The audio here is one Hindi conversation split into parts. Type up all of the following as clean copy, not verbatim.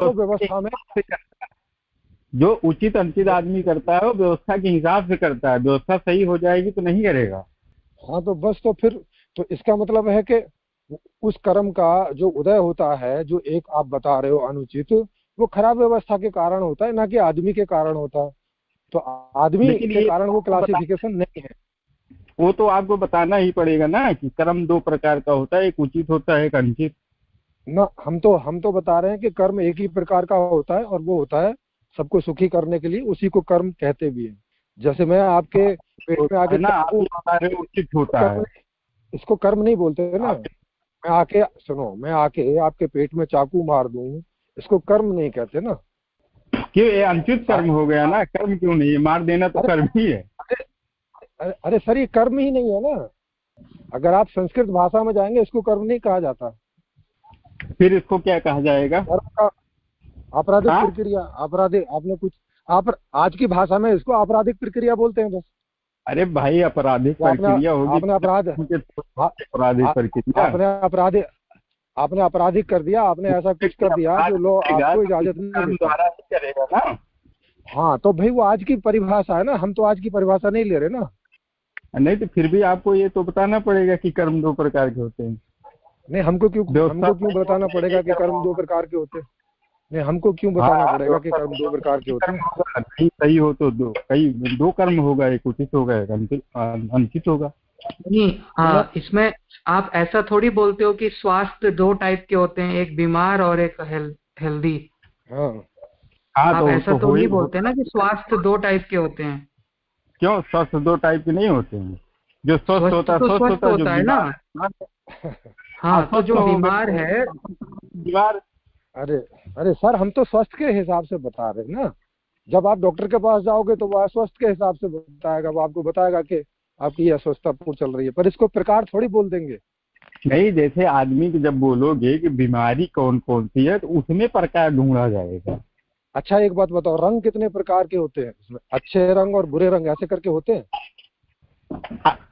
तो व्यवस्था में जो उचित अनुचित आदमी करता है वो व्यवस्था के हिसाब से करता है। व्यवस्था सही हो जाएगी तो नहीं करेगा। हाँ तो बस, तो फिर तो इसका मतलब है कि उस कर्म का जो उदय होता है, जो एक आप बता रहे हो अनुचित, वो खराब व्यवस्था के कारण होता है, ना कि आदमी के कारण होता है। तो आदमी लेकिन के ये कारण वो क्लासिफिकेशन नहीं है। वो तो आपको बताना ही पड़ेगा ना कि कर्म दो प्रकार का होता है, एक उचित होता है, एक अनुचित। ना, हम तो बता रहे हैं कि कर्म एक ही प्रकार का होता है, और वो होता है सबको सुखी करने के लिए, उसी को कर्म कहते भी हैं। जैसे मैं आपके पेट में होता आके है ना, आप चाकू, ये बता रहे हो उचित होता कर्म है। नहीं, इसको कर्म नहीं बोलते है ना। आप मैं आके, सुनो, मैं आके आपके पेट में चाकू मार दूं, इसको कर्म नहीं कहते ना। क्यों, ये अनुचित कर्म सारे, हो गया ना, कर्म क्यों नहीं है? मार देना तो अरे कर्म ही है। अरे अरे सर, ये कर्म ही नहीं है ना। अगर आप संस्कृत भाषा में जाएंगे, इसको कर्म नहीं कहा जाता। फिर इसको क्या कहा जाएगा? कर्म का आपराधिक हाँ, प्रक्रिया, आपराधिक, आपने कुछ, आप आज की भाषा में इसको आपराधिक प्रक्रिया बोलते हैं बस। अरे भाई आपराधिक तो आपने प्रक्रिया होगी आपने अपराध, मुझे तो आ, आपराधिक आ, प्रक्रिया। आपने अपराधी, आपने आपराधिक कर दिया, आपने ऐसा कुछ व्यक्ति कर दिया अपराध जो लो करेगा आपको तो इजाजत किसी नहीं कर्म देता। द्वारा ही करेगा ना। हाँ तो भाई वो आज की परिभाषा है ना, हम तो आज की परिभाषा नहीं ले रहे ना। नहीं तो फिर भी आपको ये तो बताना पड़ेगा कि कर्म दो प्रकार के होते हैं। नहीं, व्यवस्था हमको क्यों सही बताना होगी यही पड़ेगा कि कर्म कर्म दो होगा। प्रकार के होते हैं? नहीं, हमको क्यों बताना हाँ, पड़ेगा कि व्यवस्था कर्म सही दो होगी प्रकार के यही होते कर्म हैं? होगा। नहीं सही हो तो दो कर्म होगा, एक उचित होगा, एक अनुचित होगा। नहीं, मैं, इसमें आप ऐसा थोड़ी बोलते हो कि स्वास्थ्य दो टाइप के होते हैं, एक बीमार और एक हेल्दी। हाँ हाँ आप ऐसा तो तो हो ही नहीं बोलते ना कि स्वास्थ्य दो टाइप के होते हैं। क्यों, स्वस्थ दो टाइप के नहीं होते हैं? जो स्वस्थ स्वस्थ होता है तो स्वस्थ स्वस्थ होता है, जो होता है ना। बीमार है हाँ, तो अस्वस्थ जो हो गए बीमार तो है, बीमार। अरे अरे सर, हम तो स्वस्थ के हिसाब से बता रहे हैं ना। जब आप डॉक्टर के पास जाओगे तो वह स्वस्थ के हिसाब से बताएगा, वो आपको बताएगा कि आपकी ये अस्वस्थता पूर्ण चल रही है, पर इसको प्रकार थोड़ी बोल देंगे। नहीं, जैसे आदमी की जब बोलोगे कि बीमारी कौन कौन सी है तो उसमें प्रकार ढूंढा जाएगा। अच्छा एक बात बताओ, रंग कितने प्रकार के होते हैं इसमें? अच्छे रंग और बुरे रंग ऐसे करके होते हैं?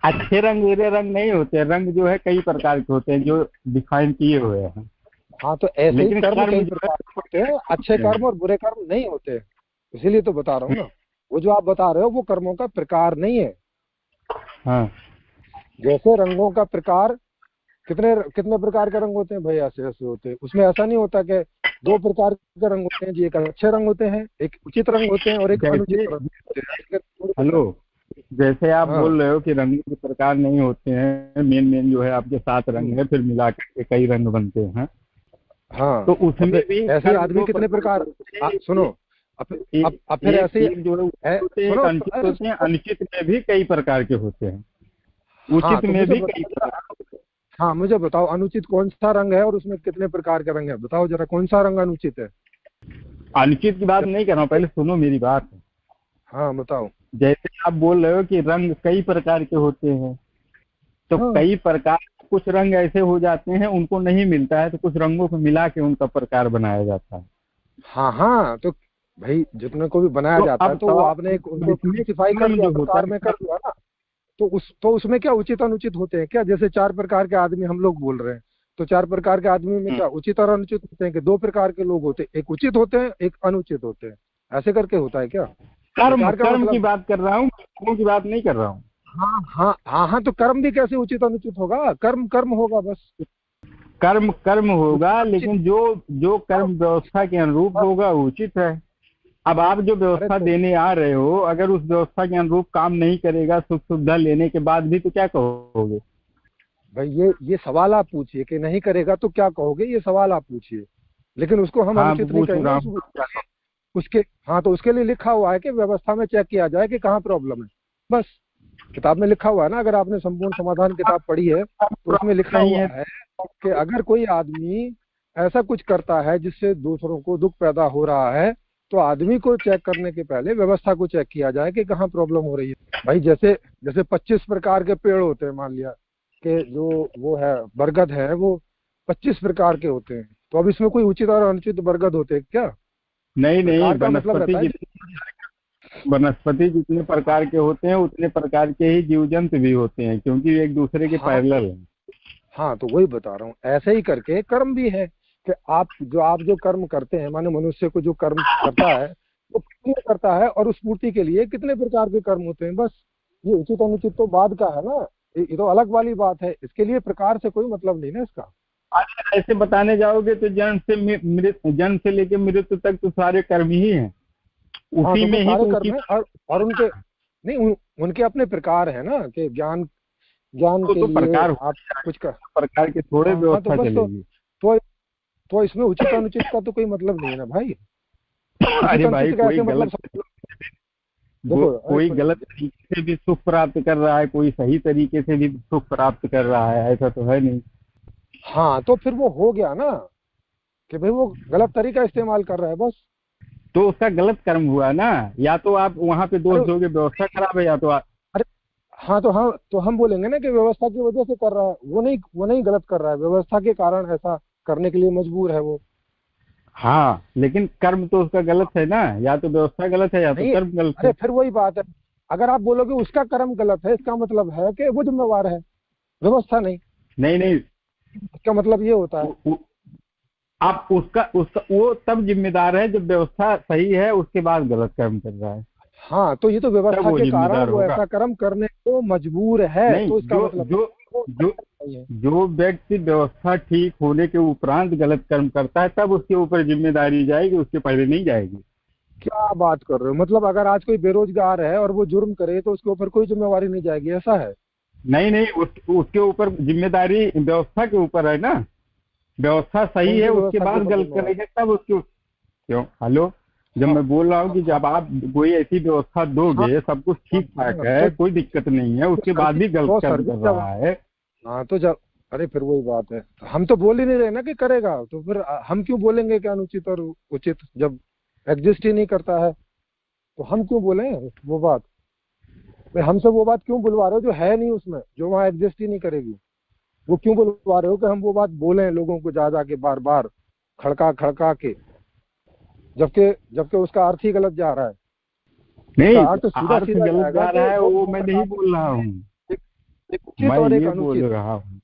अच्छे रंग बुरे रंग नहीं होते। रंग जो है कई प्रकार के होते हैं जो डिफाइन किए हुए हैं। हाँ तो ऐसे ही लेकिन कर्म कर्म कई जो है प्रकार के होते हैं, अच्छे कर्म और बुरे कर्म नहीं होते। इसीलिए तो बता रहा हूँ ना। वो जो आप बता रहे हो वो कर्मों का प्रकार नहीं है। हाँ, जैसे रंगों का प्रकार, कितने कितने प्रकार के रंग होते हैं भाई? ऐसे ऐसे होते हैं। उसमें ऐसा नहीं होता कि दो प्रकार के रंग होते हैं जी, एक अच्छे रंग होते हैं, एक उचित रंग होते हैं, और एक अनुचित जैसे रंग होते हैं, ऐसे करके थोड़ी होता हेलो, है। जैसे आप हाँ बोल रहे हो कि रंगों के प्रकार नहीं होते हैं, मेन मेन जो है आपके 7 रंग है, फिर मिला के कई रंग बनते हैं। हाँ। तो और उसमें फिर भी ऐसे ही कर्म आदमी दो कितने प्रकार के प्रकार, होते हैं। सुनो, अब फिर एक ऐसे ही एक जो है उचित होते हैं, एक सुनो, अनुचित अरे होते हैं। अनुचित में भी कई प्रकार के होते हैं, हाँ उचित तो में मुझे भी कई बताओ प्रकार जरा, के होते हैं। हाँ मुझे बताओ, अनुचित कौन सा रंग है और उसमें कितने प्रकार के रंग है? बताओ जरा, कौन सा रंग अनुचित है? अनुचित की बात जब, नहीं कर रहा हूँ, पहले सुनो मेरी बात। हाँ बताओ। जैसे आप बोल रहे हो कि रंग कई प्रकार के होते हैं, तो हाँ कई प्रकार, कुछ रंग ऐसे हो जाते हैं उनको नहीं मिलता है, तो कुछ रंगों को मिला के उनका प्रकार बनाया जाता है। हाँ हाँ, तो भाई जितने को भी बनाया तो जाता है, अब तो वो आपने एक सवाल उनको इसमें क्लासिफाई कर कर्म दिया, जो होता प्रकार में कर है, दिया ना। तो उसमें क्या उचित अनुचित होते हैं क्या? जैसे 4 प्रकार के आदमी हम लोग बोल रहे हैं, तो 4 प्रकार के आदमी में क्या उचित और अनुचित होते हैं? कि 2 प्रकार के लोग होते हैं, एक उचित होते हैं, एक अनुचित होते हैं, ऐसे करके होता है क्या? कर्म प्रकार का कर्म की मतलब, बात कर रहा हूँ, कर्मों की बात नहीं कर रहा हूँ। हाँ हाँ हाँ हाँ, तो कर्म भी कैसे उचित अनुचित होगा? कर्म कर्म होगा बस। कर्म कर्म होगा, उचित अनुचित, लेकिन जो जो कर्म व्यवस्था के अनुरूप होगा वो उचित है। अब आप जो अरे व्यवस्था तो देने आ रहे हो, अगर उस व्यवस्था के अनुरूप काम नहीं करेगा सुख सुविधा लेने के बाद भी, तो क्या कहोगे? भाई, ये सवाल आप पूछिए कि नहीं करेगा तो क्या कहोगे, ये सवाल आप पूछिए। लेकिन उसको हम हाँ, अनुचित नहीं पूछ कहेंगे। रहा हूँ क्या कहो? उसके, हाँ तो उसके लिए लिखा हुआ है कि व्यवस्था में चेक किया जाए कि कहाँ प्रॉब्लम है, बस। किताब में लिखा हुआ है ना, अगर आपने संपूर्ण समाधान किताब पढ़ी है तो उसमें लिखा नहीं हुआ है। है कि अगर कोई आदमी ऐसा कुछ करता है जिससे दूसरों को दुख पैदा हो रहा है, तो आदमी को चेक करने के पहले व्यवस्था को चेक किया जाए कि कहाँ प्रॉब्लम हो रही है। भाई जैसे जैसे 25 प्रकार के पेड़ होते हैं, मान लिया कि जो वो है बरगद है, वो 25 प्रकार के होते हैं, तो अब इसमें कोई उचित और अनुचित बरगद होते हैं क्या? नहीं नहीं, प्रकार का मतलब रहता है वनस्पति जितने प्रकार के होते हैं उतने प्रकार के ही जीव जंतु भी होते हैं, क्योंकि वे एक दूसरे के हाँ पैरेलल हैं। हाँ, तो वही बता रहा हूँ, ऐसे ही करके कर्म भी है कि आप जो कर्म करते हैं, माने मनुष्य को जो कर्म करता है वो क्यों करता है, और उस पूर्ति के लिए कितने प्रकार के कर्म होते हैं। बस ये उचित अनुचित तो बाद का है ना, ये तो अलग वाली बात है। इसके लिए प्रकार से कोई मतलब नहीं ना इसका। अगर ऐसे बताने जाओगे तो जन्म से लेके मृत्यु तक तो सारे कर्म ही हैं, हाँ, उसी तो में ही सारे तो कर्म है, और उनके नहीं उनके अपने प्रकार है ना, कि ज्ञान के तो लिए प्रकार आप कुछ कर। प्रकार की थोड़े हाँ, तो व्यवस्था बस चलेगी। तो इसमें उचित अनुचित का तो कोई मतलब नहीं है ना भाई। उचित अरे भाई, अनुचित का ऐसे मतलब देखो, कोई गलत तरीके से भी सुख प्राप्त कर रहा है, कोई सही तरीके से भी सुख प्राप्त कर रहा है, ऐसा तो है नहीं। हाँ, तो फिर वो हो गया ना कि भाई वो गलत तरीका इस्तेमाल कर रहा है बस। तो उसका गलत कर्म हुआ ना, या तो आप वहाँ पे दोष अरे दोगे व्यवस्था खराब है, या तो अरे हाँ, तो हम बोलेंगे ना कि व्यवस्था की वजह से कर रहा है, वो नहीं गलत कर रहा है, व्यवस्था के कारण ऐसा करने के लिए मजबूर है वो। हाँ, लेकिन कर्म तो उसका गलत है ना, या तो व्यवस्था गलत है या तो नहीं, कर्म गलत अरे है। फिर वही बात है, अगर आप बोलोगे उसका कर्म गलत है, इसका मतलब है कि वो जिम्मेवार है, व्यवस्था नहीं। नहीं नहीं, इसका मतलब ये होता है। आप उसका उसका वो तब जिम्मेदार है जब व्यवस्था सही है, उसके बाद गलत कर्म कर रहा है, हाँ, तो ये तो तब व्यवस्था वो के कारण जिम्मेदार वो होगा। ऐसा कर्म करने को मजबूर है, नहीं, तो इसका मतलब जो जो व्यक्ति व्यवस्था ठीक होने के उपरांत गलत कर्म करता है, तब उसके ऊपर जिम्मेदारी जाएगी, उसके पहले नहीं जाएगी। क्या बात कर रहे हो, मतलब अगर आज कोई बेरोजगार है और वो जुर्म करे तो उसके ऊपर कोई जिम्मेवारी नहीं जाएगी, ऐसा है? नहीं नहीं, उसके ऊपर जिम्मेदारी व्यवस्था के ऊपर है ना, व्यवस्था सही है, उसके बाद गलत करेंगे तब उसके क्यों। हेलो, जब मैं बोल रहा हूँ कि जब आप कोई ऐसी व्यवस्था दोगे, सब कुछ ठीक ठाक है, कोई दिक्कत नहीं है, उसके बाद भी गलत कर्म कर रहा है। हाँ, तो जब अरे फिर वही बात है, हम तो बोल ही नहीं रहे ना कि करेगा, तो फिर हम क्यों बोलेंगे कि अनुचित और उचित, जब एग्जिस्ट ही नहीं करता है तो हम क्यों बोले वो बात। भाई हमसे वो बात क्यों बुलवा रहे हो जो है नहीं उसमें, जो वहाँ एग्जिस्ट ही नहीं करेगी, वो क्यों बुलवा रहे हो कि हम वो बात बोले लोगों को जा के बार बार खड़का के, जबकि उसका अर्थ ही गलत जा रहा है। नहीं, अर्थ सीधा अर्थ गलत जा रहा है वो मैं नहीं बोल रहा हूँ, मैं ये बोल रहा हूँ,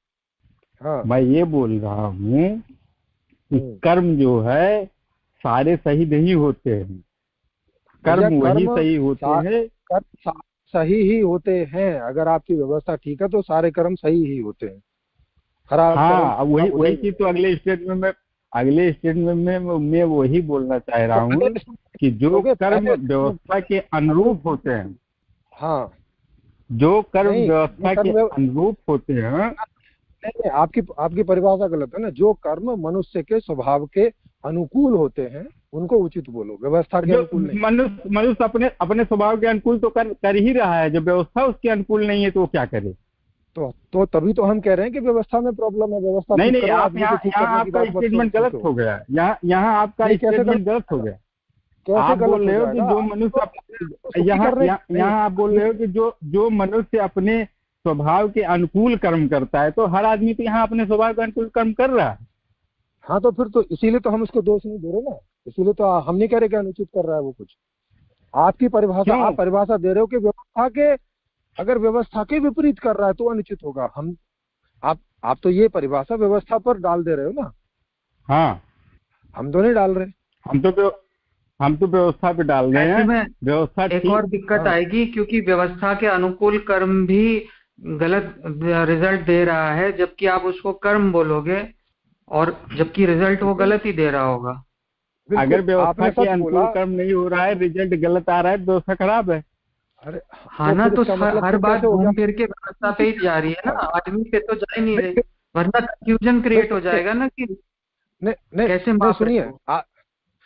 हाँ, मैं ये बोल रहा हूँ कि कर्म जो है सारे सही नहीं होते हैं, कर्म वही सही होते हैं। कर्म सही ही होते हैं, अगर आपकी व्यवस्था ठीक है तो सारे कर्म सही ही होते हैं। हाँ, वही चीज तो अगले स्टेटमेंट में मैं वही बोलना चाह रहा हूँ कि जो कर्म व्यवस्था के अनुरूप होते हैं, हाँ, जो कर्म व्यवस्था के अनुरूप होते हैं। नहीं, आपकी परिभाषा गलत है ना। जो कर्म मनुष्य के स्वभाव के अनुकूल होते हैं उनको उचित बोलो, व्यवस्था के अनुकूल नहीं। मनुष्य अपने स्वभाव के अनुकूल तो कर ही रहा है, जब व्यवस्था उसके अनुकूल नहीं है तो वो क्या करे। तो तभी तो हम कह रहे हैं कि व्यवस्था में प्रॉब्लम है, व्यवस्था नहीं, आप यहाँ आपका स्टेटमेंट गलत हो गया, यहाँ आपका स्टेटमेंट गलत हो गया। आप बोल रहे हो कि जो मनुष्य यहाँ आप बोल रहे हो कि जो मनुष्य अपने स्वभाव के अनुकूल कर्म करता है, तो हर आदमी तो यहाँ अपने स्वभाव के अनुकूल कर्म कर रहा है। हाँ, तो फिर तो इसीलिए तो हम उसको दोष नहीं दे रहे ना, इसीलिए तो हम नहीं कह रहे कि अनुचित कर रहा है वो कुछ। आपकी परिभाषा, आप परिभाषा दे रहे हो कि व्यवस्था के, अगर व्यवस्था के विपरीत कर रहा है तो अनुचित होगा। आप तो ये परिभाषा व्यवस्था पर डाल दे रहे हो ना। हाँ, हम तो नहीं डाल रहे, हम तो व्यवस्था पे डाल रहे हैं। व्यवस्था एक और दिक्कत आएगी, क्योंकि व्यवस्था के अनुकूल कर्म भी गलत रिजल्ट दे रहा है, जबकि आप उसको कर्म बोलोगे और जबकि रिजल्ट वो गलत ही दे रहा होगा। अगर व्यवस्था के अनुकूल कर्म नहीं हो रहा है, रिजल्ट गलत आ रहा है, व्यवस्था खराब है। अरे हाँ ना, तो हर बात घूम फिर के व्यवस्था पे ही जा रही है ना, आदमी पे तो जा ही नहीं रही, वरना कंफ्यूजन क्रिएट हो जाएगा ना कि कैसे।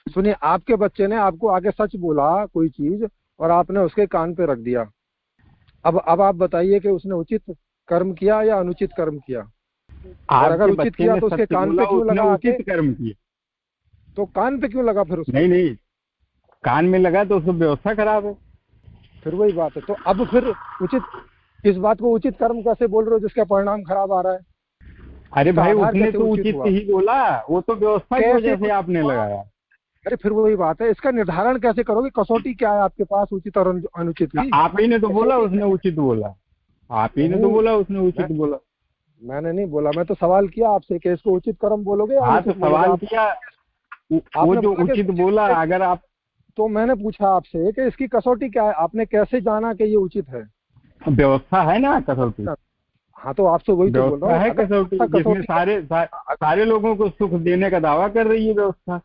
सुनिए, आपके बच्चे ने आपको आगे सच बोला कोई चीज और आपने उसके कान पे रख दिया। अब आप बताइए कि उसने उचित कर्म किया या अनुचित कर्म किया। और अगर उचित किया तो उसके कान पे क्यों लगा, उचित कर्म किया तो कान पे क्यों लगा फिर उसको? नहीं, कान में लगा तो उसकी व्यवस्था खराब है। फिर वही बात है। तो अब फिर उचित, इस बात को उचित कर्म कैसे बोल रहे हो जिसका परिणाम खराब आ रहा है? अरे भाई, उसने तो उचित ही बोला, वो तो व्यवस्था की वजह से आपने लगाया। अरे फिर वही बात है, इसका निर्धारण कैसे करोगे? कसौटी क्या है आपके पास उचित और अनुचित की? आप ही ने तो बोला उसने उचित बोला, आप ही ने तो बोला उसने उचित बोला। मैंने नहीं बोला, मैं तो सवाल किया आपसे कि इसको उचित कर्म बोलोगे या हाँ तो अनुचित बोलोगे? सवाल किया, वो आपने जो बोला कि उचित बोला, अगर आप, तो मैंने पूछा आपसे कि इसकी कसौटी क्या है, आपने कैसे जाना कि ये उचित है? व्यवस्था है ना कसौटी, हाँ तो आपसे वही तो बोल रहा व्यवस्था हूँ। है अगर कसौटी, जिसमें सारे लोगों को सुख देने का दावा कर रही है व्यवस्था।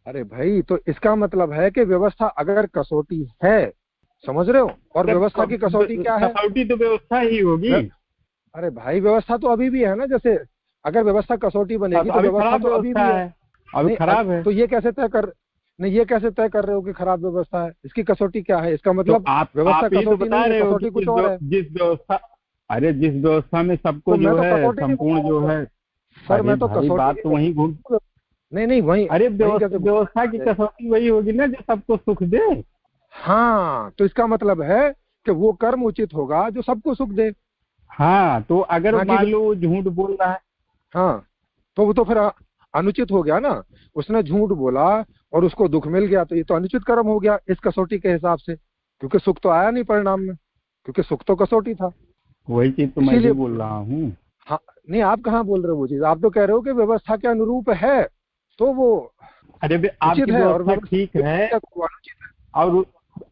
अरे भाई, तो इसका मतलब है कि व्यवस्था अगर कसौटी है, समझ रहे हो, और व्यवस्था की कसौटी क्या है? कसौटी तो व्यवस्था ही होगी। अरे भाई, व्यवस्था तो अभी भी है ना। जैसे अगर व्यवस्था कसौटी बनेगी तो व्यवस्था तो अभी भी है। अभी खराब है। तो ये कैसे तय कर नहीं, ये कैसे तय कर रहे हो कि खराब व्यवस्था है? इसकी कसौटी क्या है? इसका मतलब तो आप व्यवस्था ही तो कसौटी बता नहीं रहे है, हो कसौटी कि कुछ और है। जिस व्यवस्था, अरे जिस व्यवस्था में सबको तो मैं जो तो है कसौटी नहीं संपूर्ण जो है, सर, मैं तो भाई कसौटी बात तो वहीं घूम, नहीं वही अरे वही कैसे व्यवस्था की कसौटी वही होगी ना जो सबको सुख दे। हाँ, तो इसका मतलब है कि वो कर्म उचित होगा जो सबको सुख दे। हाँ तो अगर हाँ, मान लो वो झूठ बोल रहा है, हाँ, तो वो तो फिर अनुचित हो गया ना। उसने झूठ बोला और उसको दुख मिल गया, तो ये तो अनुचित कर्म हो गया इस कसौटी के हिसाब से, क्योंकि सुख तो आया नहीं परिणाम में, क्योंकि सुख तो कसौटी था। वही चीज तो मैं भी बोल रहा हूँ। हाँ, नहीं, आप कहाँ बोल रहे हो वो चीज? आप तो कह रहे हो कि व्यवस्था के अनुरूप है तो वो अरे आपकी है, और व्यवस्था ठीक है, वो अनुचित है। और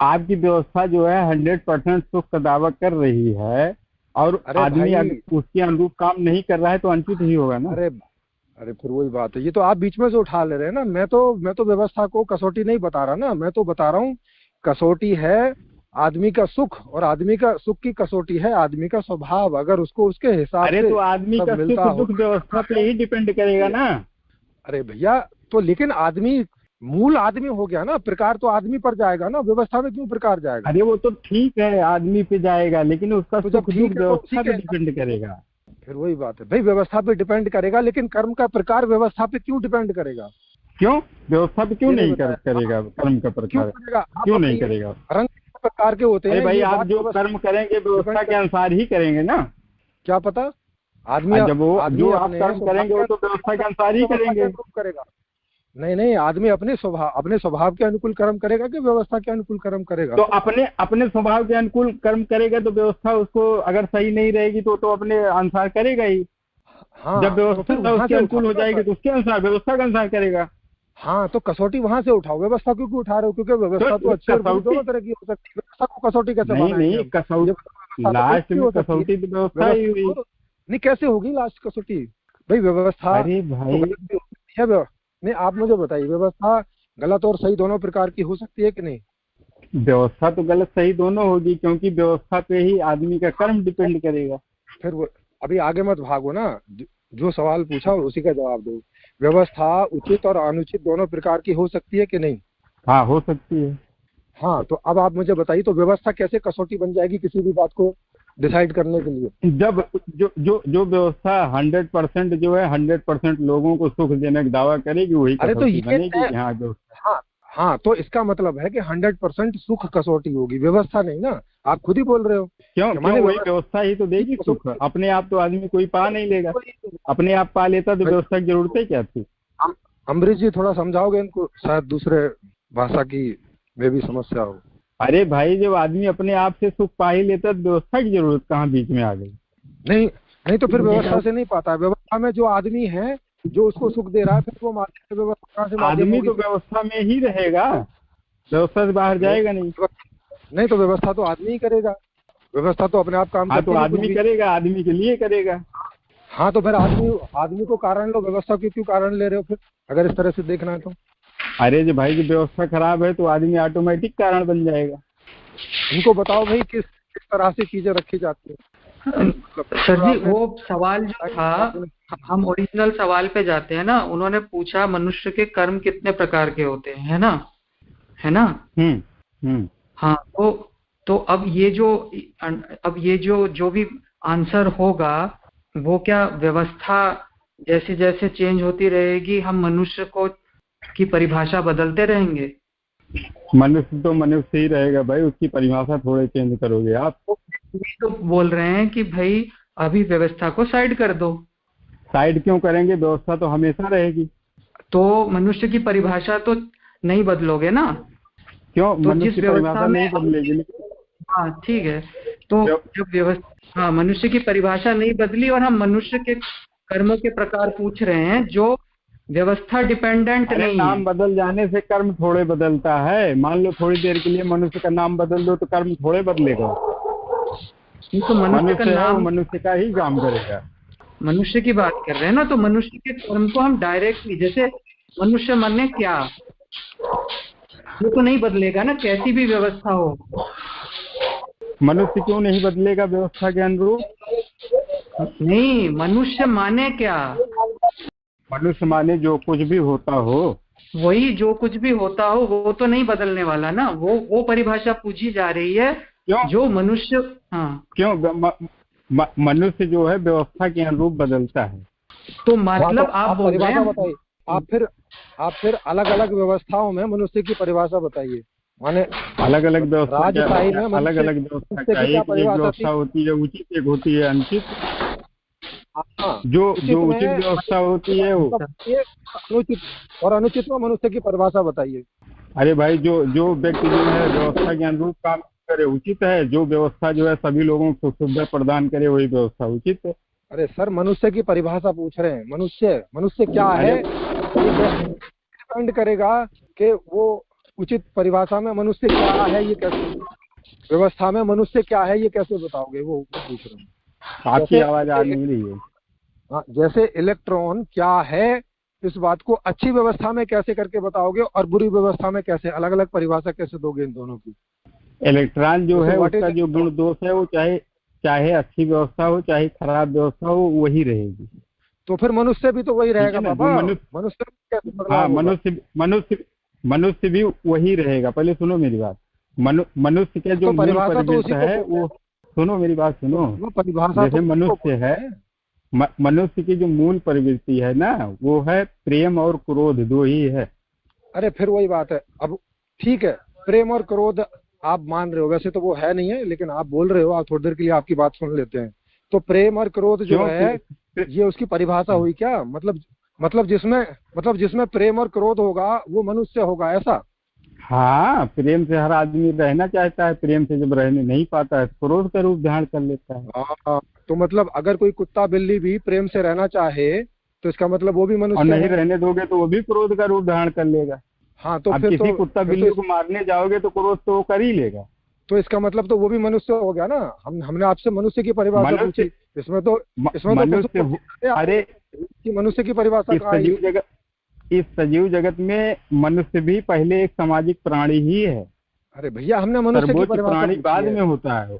आपकी व्यवस्था जो है 100% सुख का दावा कर रही है, और आदमी अगर उसके अनुरूप काम नहीं कर रहा है तो अनुचित ही होगा ना। अरे फिर वही बात है, ये तो आप बीच में से उठा ले रहे हैं ना। मैं तो व्यवस्था को कसौटी नहीं बता रहा ना, मैं तो बता रहा हूँ कसौटी है आदमी का सुख, और आदमी का सुख की कसौटी है आदमी का स्वभाव। अगर उसको उसके हिसाब से तो आदमी का सुख दुख व्यवस्था पे ही डिपेंड करेगा ना। अरे भैया, तो लेकिन आदमी मूल आदमी हो गया ना, प्रकार तो आदमी पर जाएगा ना, व्यवस्था में क्यों प्रकार जाएगा? अरे वो तो ठीक है, आदमी पे जाएगा, लेकिन उसका तो सुख दुख व्यवस्था पे है, डिपेंड करेगा। फिर वही बात है भाई, व्यवस्था पे डिपेंड करेगा, लेकिन कर्म का प्रकार व्यवस्था पे क्यों डिपेंड करेगा? क्यों व्यवस्था पे क्यों नहीं करेगा? कर्म का प्रकार क्यों नहीं करेगा? रंग प्रकार के होते हैं भाई, आप जो कर्म करेंगे व्यवस्था के अनुसार ही करेंगे ना। क्या पता, आदमी जब वो जो आप कर्म करेंगे वो तो व्यवस्था के अनुसार ही करेंगे। करेगा नहीं, आदमी अपने स्वभाव के अनुकूल कर्म करेगा कि व्यवस्था के अनुकूल कर्म करेगा? तो अपने स्वभाव के अनुकूल कर्म करेगा तो व्यवस्था उसको अगर सही नहीं रहेगी तो अपने अनुसार करेगा ही। हाँ, जब व्यवस्था उसके अनुकूल हो जाएगी तो उसके अनुसार व्यवस्था के अनुसार करेगा। हाँ, तो कसौटी वहां से उठाओ, व्यवस्था क्यों उठा रहे हो? क्योंकि व्यवस्था तो अच्छी और बुरी दोनों तरह की हो सकती है। व्यवस्था को कसौटी कैसे बनाएंगे? नहीं, कसौटी लास्ट में कसौटी तो व्यवस्था ही हुई। नहीं, कैसे होगी लास्ट कसौटी भाई? व्यवस्था अरे भाई नहीं, आप मुझे बताइए, व्यवस्था गलत और सही दोनों प्रकार की हो सकती है कि नहीं? व्यवस्था तो गलत सही दोनों होगी, क्योंकि व्यवस्था पे ही आदमी का कर्म डिपेंड करेगा। फिर वो अभी आगे मत भागो ना, जो सवाल पूछा उसी का जवाब दो। व्यवस्था उचित और अनुचित दोनों प्रकार की हो सकती है कि नहीं? हाँ, हो सकती है। हाँ, तो अब आप मुझे बताइए, तो व्यवस्था कैसे कसौटी बन जाएगी किसी भी बात को डिसाइड करने के लिए? जब जो व्यवस्था 100% जो है 100% लोगों को सुख देने का दावा करेगी वही कसौटी बनेगी। हाँ, तो इसका मतलब है कि 100% सुख कसौटी होगी, व्यवस्था नहीं ना। आप खुद ही बोल रहे हो। क्यों वही व्यवस्था ही तो देगी सुख। अपने आप तो आदमी कोई पा नहीं लेगा, अपने आप पा लेता तो व्यवस्था की जरूरत ही क्या थी? अमरीश जी, थोड़ा समझाओगे इनको, शायद दूसरे भाषा की में भी समस्या हो। अरे भाई, जब आदमी अपने आप से सुख पा ही लेता तो व्यवस्था की जरूरत कहाँ बीच में आ गई? नहीं, तो फिर व्यवस्था से नहीं पाता। व्यवस्था में जो आदमी है जो उसको सुख दे रहा है, फिर वो व्यवस्था से आदमी तो व्यवस्था में ही रहेगा, व्यवस्था से बाहर जाएगा नहीं। तो व्यवस्था तो आदमी ही करेगा, व्यवस्था तो अपने आप काम तो आदमी करेगा, आदमी के लिए करेगा। हाँ, तो फिर आदमी को कारण लो, व्यवस्था को क्यों कारण ले रहे हो फिर, अगर इस तरह से देखना है तो? अरे जो भाई, की व्यवस्था खराब है तो आदमी ऑटोमेटिक कारण बन जाएगा। इनको बताओ भाई, किस तरह से चीजें रखी जाती है? सर जी, वो सवाल जो था, हम ओरिजिनल सवाल पे जाते हैं ना। उन्होंने पूछा मनुष्य के कर्म कितने प्रकार के होते हैं, है ना? हाँ, तो अब ये जो भी आंसर होगा, वो क्या व्यवस्था जैसे जैसे चेंज होती रहेगी, हम मनुष्य की परिभाषा बदलते रहेंगे? मनुष्य तो मनुष्य ही रहेगा भाई, उसकी परिभाषा थोड़े चेंज करोगे आप? तो बोल रहे हैं कि भाई अभी व्यवस्था को साइड कर दो। साइड क्यों करेंगे? व्यवस्था तो हमेशा रहेगी। तो मनुष्य की परिभाषा तो नहीं बदलोगे ना? क्यों? तो मनुष्य की परिभाषा नहीं बदलेगी। हाँ, ठीक है, तो जब व्यवस्था, हाँ, मनुष्य की परिभाषा नहीं बदली और हम मनुष्य के कर्मों के प्रकार पूछ रहे हैं जो व्यवस्था डिपेंडेंट नहीं है। नाम बदल जाने से कर्म थोड़े बदलता है। मान लो थोड़ी देर के लिए मनुष्य का नाम बदल दो तो कर्म थोड़े बदलेगा। तो मनुष्य का नाम मनुष्य का ही काम करेगा। मनुष्य की बात कर रहे हैं ना, तो मनुष्य के कर्म को हम डायरेक्टली, जैसे मनुष्य मन ने क्या, वो तो नहीं बदलेगा ना, कैसी भी व्यवस्था हो। मनुष्य क्यों नहीं बदलेगा व्यवस्था के अनुरूप? नहीं, मनुष्य माने क्या? मनुष्य माने जो कुछ भी होता हो। वही जो कुछ भी होता हो वो तो नहीं बदलने वाला ना। वो परिभाषा पूछी जा रही है। क्यों? जो मनुष्य, हाँ, क्यों मनुष्य जो है व्यवस्था के अनुरूप बदलता है। तो मतलब आप बोल रहे हैं, बताइए, आप फिर अलग अलग व्यवस्थाओं में मनुष्य की परिभाषा बताइए। माने अलग अलग व्यवस्था, राजशाही में अलग अलग व्यवस्था क्या? एक व्यवस्था होती है उचित, एक होती है अनुचित। जो उचित व्यवस्था होती है वो अनुचित, और अनुचित में मनुष्य की परिभाषा बताइए। अरे भाई, जो व्यक्ति जो है व्यवस्था के अनुरूप काम करे उचित है। जो व्यवस्था जो है सभी लोगों को सुविधा प्रदान करे वही व्यवस्था उचित है। अरे सर, मनुष्य की परिभाषा पूछ रहे हैं। मनुष्य क्या है, डिपेंड करेगा कि वो उचित परिभाषा में मनुष्य क्या है ये कैसे, व्यवस्था में मनुष्य क्या है ये कैसे बताओगे, वो पूछ रहे हैं। आपकी आवाज आ नहीं रही है। हाँ, जैसे इलेक्ट्रॉन क्या है इस बात को अच्छी व्यवस्था में कैसे करके बताओगे और बुरी व्यवस्था में कैसे, अलग अलग परिभाषा कैसे दोगे इन दोनों की? इलेक्ट्रॉन जो है उसका जो गुण दोष है वो चाहे अच्छी व्यवस्था हो चाहे खराब व्यवस्था हो वही रहेगी। तो फिर मनुष्य भी तो वही रहेगा बाबा। मनुष्य भी वही रहेगा। पहले सुनो मेरी बात। मनुष्य के जो परिभाषा तो उसी है वो, सुनो मेरी बात सुनो। वो परिभाषा जैसे मनुष्य है, मनुष्य की जो मूल प्रवृत्ति है ना वो है प्रेम और क्रोध, दो ही है। अरे फिर वही बात है। अब ठीक है, प्रेम और क्रोध आप मान रहे हो, वैसे तो वो है नहीं है, लेकिन आप बोल रहे हो, आप थोड़ी देर के लिए आपकी बात सुन लेते हैं। तो प्रेम और क्रोध जो है ये उसकी परिभाषा हुई क्या? मतलब जिसमें प्रेम और क्रोध होगा वो मनुष्य होगा, ऐसा? हाँ, प्रेम से हर आदमी रहना चाहता है। प्रेम से जब रहने नहीं पाता है क्रोध का रूप धारण कर लेता है। तो मतलब अगर कोई कुत्ता बिल्ली भी प्रेम से रहना चाहे तो इसका मतलब वो भी मनुष्य और नहीं रहने दोगे तो वो भी क्रोध का रूप धारण कर लेगा। हाँ, तो फिर किसी कुत्ता बिल्ली को मारने जाओगे तो क्रोध तो वो कर ही लेगा। तो इसका मतलब तो वो भी मनुष्य हो गया ना। हमने आपसे मनुष्य की परिभाषा पूछी, इसमें तो अरे मनुष्य की परिभाषा इस सजीव जगत में मनुष्य भी पहले एक सामाजिक प्राणी ही है। अरे भैया, हमने मनुष्य की परिभाषा प्राणी बाद में होता है।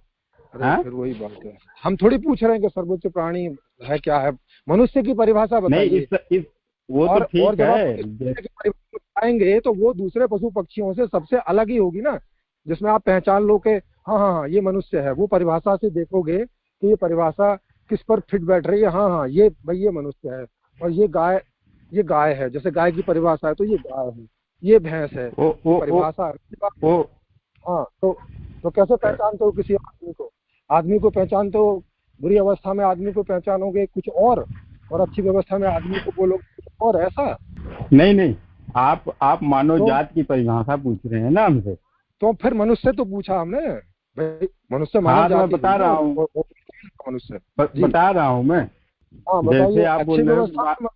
अरे फिर वही बात है, हम थोड़ी पूछ रहे हैं कि सर्वोच्च प्राणी है क्या है। मनुष्य की परिभाषा बताइए। नहीं, वो तो ठीक है। आएंगे तो वो दूसरे पशु पक्षियों से सबसे अलग ही होगी ना, जिसमें आप पहचान लो कि हाँ ये मनुष्य है। वो परिभाषा से देखोगे कि ये परिभाषा किस पर फिट बैठ रही है। हाँ ये भाई ये मनुष्य है, और ये गाय है। जैसे गाय की परिभाषा है तो ये गाय है, ये भैंस है, परिभाषा। हाँ, तो कैसे पहचानते हो किसी आदमी को पहचानते हो? बुरी अवस्था में आदमी को पहचानोगे कुछ और अच्छी व्यवस्था में आदमी को बोलोगे कुछ और, ऐसा? नहीं, आप मानव जात की परिभाषा पूछ रहे हैं ना हमसे। तो फिर मनुष्य तो पूछा हमने भाई, मनुष्य मानव जाति। बता रहा हूँ, मनुष्य बता रहा हूँ मैं। हाँ, बताइए। अच्छी व्यवस्था में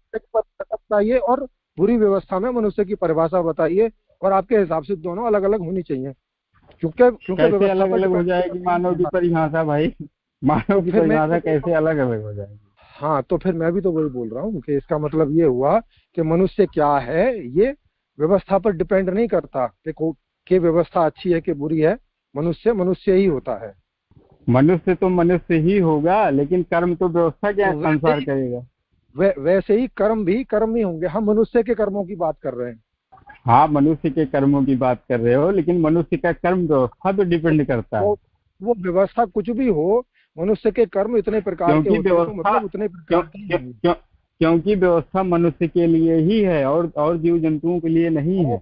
बताइए और बुरी व्यवस्था में मनुष्य की परिभाषा बताइए, और आपके हिसाब से दोनों अलग अलग होनी चाहिए। क्योंकि कैसे अलग अलग हो जाएगी मानव की परिभाषा भाई? मानव की परिभाषा कैसे अलग अलग हो जाएगी? हाँ, तो फिर मैं भी तो वही बोल रहा हूँ कि इसका मतलब ये हुआ कि मनुष्य क्या है ये व्यवस्था पर डिपेंड नहीं करता कि व्यवस्था अच्छी है कि बुरी है। मनुष्य ही होता है। मनुष्य तो मनुष्य ही होगा, लेकिन कर्म तो व्यवस्था के अनुसार करेगा। वैसे ही कर्म भी होंगे। हम मनुष्य के कर्मों की बात कर रहे हैं। हाँ, मनुष्य के कर्मों की बात कर रहे हो, लेकिन मनुष्य का कर्म व्यवस्था तो डिपेंड करता है। वो व्यवस्था कुछ भी हो, मनुष्य के कर्म इतने प्रकार के होते हैं, तो मतलब उतने प्रकार क्योंकि व्यवस्था मनुष्य के लिए ही है और जीव जंतुओं के लिए नहीं है।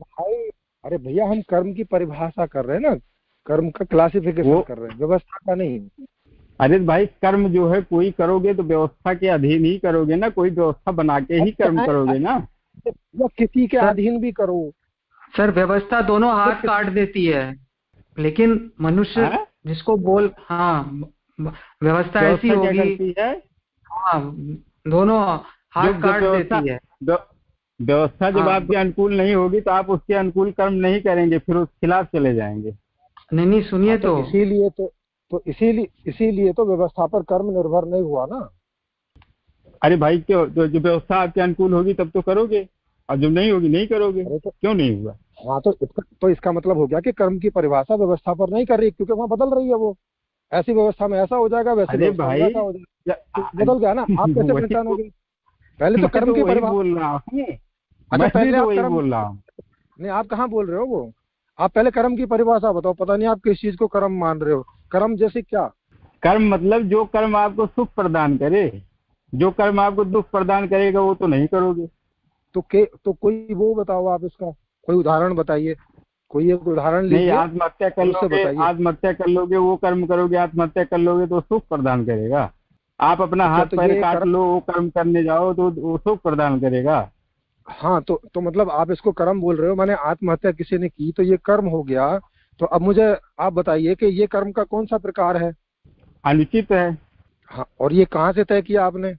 अरे भैया, हम कर्म की परिभाषा कर रहे हैं ना, कर्म का क्लासिफिकेशन कर रहे हैं, व्यवस्था का नहीं। अरे भाई, कर्म जो है कोई करोगे तो व्यवस्था के अधीन ही करोगे ना, कोई व्यवस्था बना के ही कर्म करोगे ना। किसी के अधीन भी करो सर। व्यवस्था दोनों हाथ काट देती है, लेकिन मनुष्य जिसको बोल, हाँ, व्यवस्था ऐसी होगी, हाँ, दोनों हाथ काट देती है। व्यवस्था जब आपके अनुकूल नहीं होगी तो आप उसके अनुकूल कर्म नहीं करेंगे, फिर उस खिलाफ चले जाएंगे। नहीं सुनिए, तो इसीलिए तो व्यवस्था पर कर्म निर्भर नहीं हुआ ना। अरे भाई, क्यों? तो जो व्यवस्था आपके अनुकूल होगी तब तो करोगे, और जब नहीं होगी नहीं करोगे। तो क्यों नहीं हुआ? हाँ, तो इसका मतलब हो गया कि कर्म की परिभाषा व्यवस्था पर नहीं कर रही, क्योंकि वहाँ बदल रही है वो। ऐसी व्यवस्था में ऐसा हो जाएगा, वैसे व्यवस्था में वैसा हो जाएगा, बदल गया ना। आप कैसे पहचानोगे? पहले तो कर्म की परिभाषा बोल रहा हूँ। अच्छा, पहले आप वही बोल रहा हूँ। नहीं, आप कहाँ बोल रहे हो वो? आप पहले कर्म की परिभाषा बताओ। पता नहीं आप किस चीज को कर्म मान रहे हो। कर्म जैसे क्या? कर्म मतलब जो कर्म आपको सुख प्रदान करे। जो कर्म आपको दुख प्रदान करेगा वो तो नहीं करोगे। तो कोई वो बताओ, आप इसका कोई उदाहरण बताइए। कोई एक उदाहरण लीजिए। नहीं, आत्महत्या कर लोगे, आत्महत्या कर लोगे, वो कर्म करोगे, आत्महत्या कर लोगे तो सुख प्रदान करेगा। आप अपना हाथ पैर काट लो, वो कर्म करने जाओ तो वो सुख प्रदान करेगा। हाँ, तो मतलब आप इसको कर्म बोल रहे हो। मैंने आत्महत्या किसी ने की तो ये कर्म हो गया। तो अब मुझे आप बताइए कि ये कर्म का कौन सा प्रकार है? अनुचित है। हाँ, और ये कहाँ से तय किया आपने?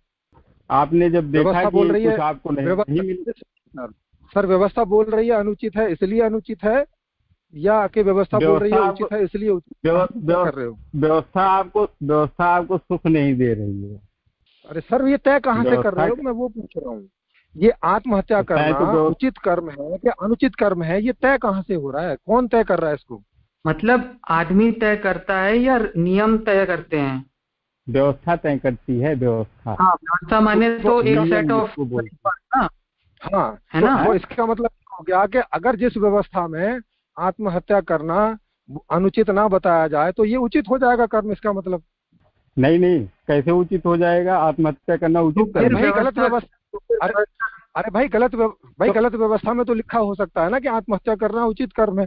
आपने जब देखा कि बोल रही है आपको नहीं मिल। सर, व्यवस्था बोल रही है अनुचित है इसलिए अनुचित है, या कि व्यवस्था बोल रही है उचित है इसलिए उचित कर रहे हो? व्यवस्था आपको सुख नहीं दे रही है। अरे सर, ये तय कहाँ से कर रहे हो? मैं वो पूछ रहा हूँ। ये आत्महत्या करना उचित कर्म है क्या अनुचित कर्म है, ये तय कहाँ से हो रहा है? कौन तय कर रहा है इसको? मतलब आदमी तय करता है या नियम तय करते हैं? व्यवस्था तय करती है। व्यवस्था, हाँ, व्यवस्था माने तो एक सेट ऑफ, हाँ, है ना? तो इसका मतलब हो गया कि अगर जिस व्यवस्था में आत्महत्या करना अनुचित ना बताया जाए तो ये उचित हो जाएगा कर्म, इसका मतलब? नहीं, कैसे उचित हो जाएगा? आत्महत्या करना उचित कर्म है? गलत व्यवस्था। अरे भाई, गलत व्यवस्था में तो लिखा हो सकता है ना कि आत्महत्या करना उचित कर्म है।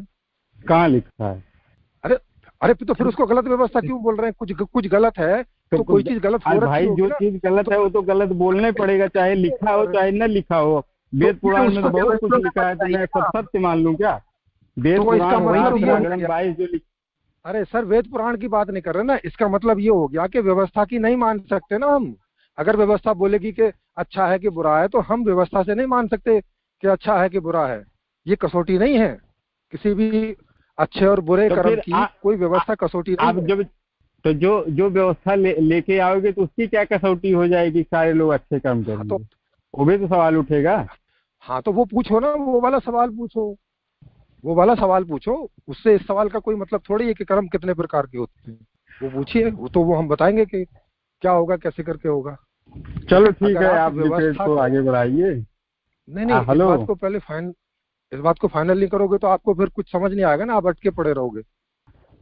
कहाँ लिखा है? अरे तो फिर उसको गलत व्यवस्था क्यों बोल रहे हैं? कुछ गलत है तो कोई चीज गलत हो रही है। भाई, जो चीज गलत है वो तो गलत बोलना पड़ेगा, चाहे लिखा हो चाहे न लिखा हो। वेद पुराण में तो बहुत कुछ लिखा है, तो मैं सब सत्य मान लूं क्या? वेद पुराण जो अरे सर, वेद पुराण की बात नहीं कर रहे ना। इसका मतलब ये हो गया कि व्यवस्था की नहीं मान सकते ना हम। अगर व्यवस्था बोलेगी कि अच्छा है कि बुरा है, तो हम व्यवस्था से नहीं मान सकते कि अच्छा है कि बुरा है। ये कसौटी नहीं है किसी भी अच्छे और बुरे कर्म की। कोई व्यवस्था कसौटी नहीं है। जब तो जो व्यवस्था लेके आओगे तो उसकी क्या कसौटी हो जाएगी? सारे लोग अच्छे कर्म करेंगे, वो भी तो सवाल उठेगा। हाँ, तो वो पूछो ना, वो वाला सवाल पूछो। उससे इस सवाल का कोई मतलब थोड़ी है कि कर्म कितने प्रकार के होते हैं। वो पूछिए, वो हम बताएंगे कि क्या होगा, कैसे करके होगा। चलो ठीक है, आप डिबेट को आगे बढ़ाइए। नहीं, इस बात को फाइनल नहीं करोगे तो आपको फिर कुछ समझ नहीं आएगा ना, आप अटके पड़े रहोगे।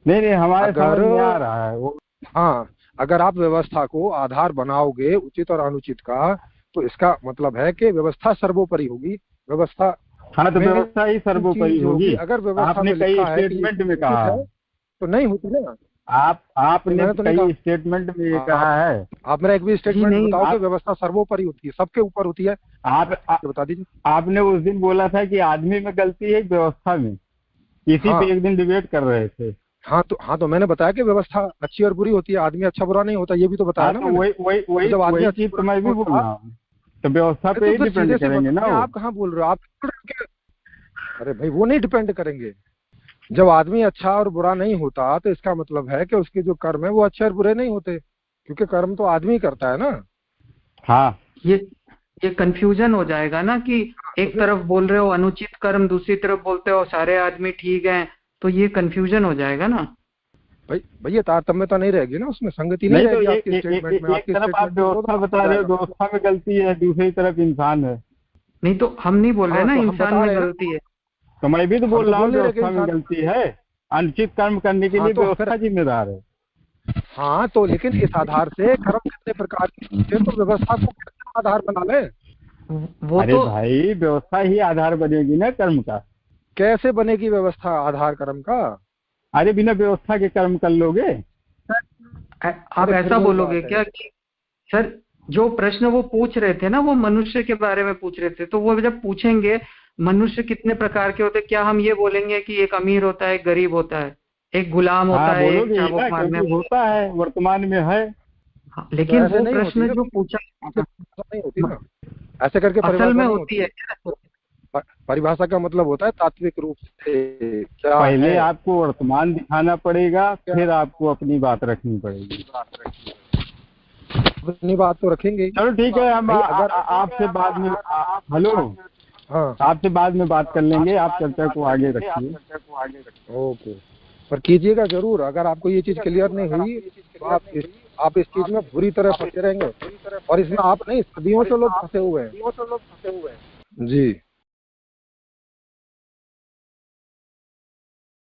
नहीं, हमारे समझ में आ रहा है वो। हाँ, अगर आप व्यवस्था को आधार बनाओगे उचित और अनुचित का, तो इसका मतलब है कि व्यवस्था सर्वोपरि होगी। व्यवस्था, हाँ, तो व्यवस्था ही सर्वोपरि होगी। अगर व्यवस्था आपने कई स्टेटमेंट में कहा तो नहीं होती ना। आपने तो कई स्टेटमेंट में ये कहा है। आप मेरा एक भी स्टेटमेंट बताओ कि व्यवस्था सर्वोपरि होती है, सबके ऊपर होती है। आप बता दीजिए। आपने उस दिन बोला था कि आदमी में गलती है व्यवस्था में। इसी पे एक दिन डिबेट कर रहे थे। हाँ, तो मैंने बताया कि व्यवस्था अच्छी और बुरी होती है, आदमी अच्छा बुरा नहीं होता, ये भी तो बताया ना मैंने। वही चीज तो मैं भी बोल रहा हूँ। तो व्यवस्था पे ही डिपेंड करेंगे ना। आप कहाँ बोल रहे हो? अरे भाई, वो नहीं डिपेंड करेंगे। जब आदमी अच्छा और बुरा नहीं होता तो इसका मतलब है कि उसके जो कर्म है वो अच्छे और बुरे नहीं होते, क्योंकि कर्म तो आदमी करता है ना। हाँ, ये कंफ्यूजन हो जाएगा ना कि एक तरफ बोल रहे हो अनुचित कर्म, दूसरी तरफ बोलते हो सारे आदमी ठीक हैं, तो ये कंफ्यूजन हो जाएगा ना। भाई ये तारतम्यता नहीं रहेगी ना, उसमें संगति नहीं रहेगी आपकी स्टेटमेंट में। एक तरफ आप व्यवस्था बता रहे हो, व्यवस्था में गलती है, दूसरी तरफ इंसान है। नहीं, तो हम नहीं बोल रहे ना इंसान में गलती है। तो मैं भी तो बोल रहा हूँ व्यवस्था में गलती है। अनुचित कर्म करने के लिए व्यवस्था जिम्मेदार है। हाँ, तो लेकिन इस आधार से कर्म कितने प्रकार के, तो व्यवस्था को आधार बना ले। अरे भाई, व्यवस्था ही आधार बनेगी ना कर्म का। कैसे बनेगी व्यवस्था आधार कर्म का? अरे बिना व्यवस्था के कर्म कर लोगे? आप ऐसा बोलोगे क्या कि सर जो प्रश्न वो पूछ रहे थे ना, वो मनुष्य के बारे में पूछ रहे थे, तो वो जब पूछेंगे मनुष्य कितने प्रकार के होते, क्या हम ये बोलेंगे कि एक अमीर होता है एक गरीब होता है? एक गुलाम होता हाँ है, एक बोलोगे चाबुक ना, मारने क्योंकि होता है, वर्तमान में है। हाँ, लेकिन ऐसे वो नहीं होती प्रश्न ना, जो पूछा ऐसे नहीं होती ना, ऐसे करके असल परिभाषा में नहीं होती है क्या? परिभाषा का मतलब होता है तात्विक रूप से क्या पहले है। आपको वर्तमान दिखाना पड़ेगा, फिर आपको अपनी बात रखनी पड़ेगी। अपनी बात तो रखेंगे ही। चलो ठीक है, हम भाई अगर आपसे बाद में हेलो, हाँ आपसे बाद में बात कर लेंगे, आप चर्चा को आगे रखिए। ओके, पर कीजिएगा जरूर। अगर आपको ये चीज क्लियर नहीं हुई तो आप इस चीज में बुरी तरह फंसे रहेंगे, और इसमें आप नहीं, सदियों से लोग फंसे हुए हैं। जी।